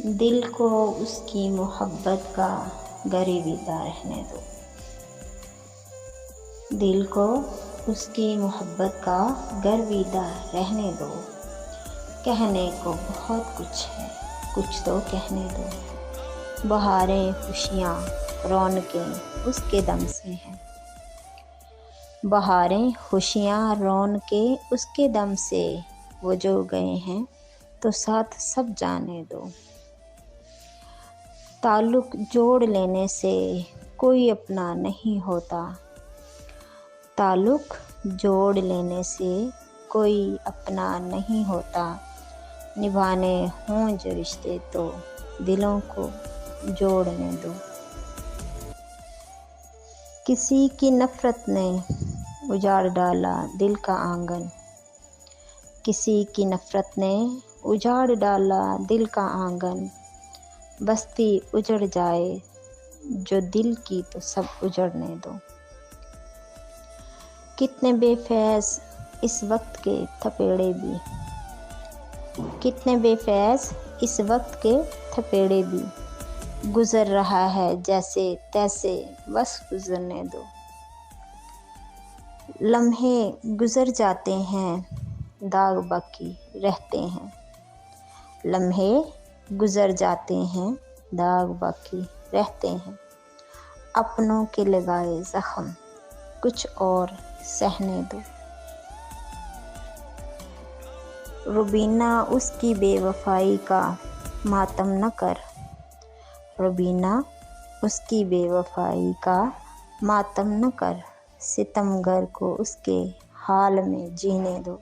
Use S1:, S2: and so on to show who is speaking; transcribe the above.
S1: دل کو اس کی محبت کا گرویدہ رہنے دو، دل کو اس کی محبت کا گرویدہ رہنے دو، کہنے کو بہت کچھ ہے، کچھ تو کہنے دو، بہاریں خوشیاں رونقیں اس کے دم سے ہیں، بہاریں خوشیاں رونقیں اس کے دم سے، وہ جو گئے ہیں تو ساتھ سب جانے دو۔ تعلق جوڑ لینے سے کوئی اپنا نہیں ہوتا، تعلق جوڑ لینے سے کوئی اپنا نہیں ہوتا، نبھانے ہوں جو رشتے تو دلوں کو جوڑنے دو۔ کسی کی نفرت نے اجاڑ ڈالا دل کا آنگن، کسی کی نفرت نے اجاڑ ڈالا دل کا آنگن، بستی اجڑ جائے جو دل کی تو سب اجڑنے دو۔ کتنے بے فیض اس وقت کے تھپیڑے بھی، کتنے بے فیض اس وقت کے تھپیڑے بھی، گزر رہا ہے جیسے تیسے بس گزرنے دو۔ لمحے گزر جاتے ہیں داغ باقی رہتے ہیں، لمحے گزر جاتے ہیں داغ باقی رہتے ہیں، اپنوں کے لگائے زخم کچھ اور سہنے دو۔ روبینہ اس کی بے وفائی کا ماتم نہ کر، روبینہ اس کی بے وفائی کا ماتم نہ کر، ستم گر کو اس کے حال میں جینے دو۔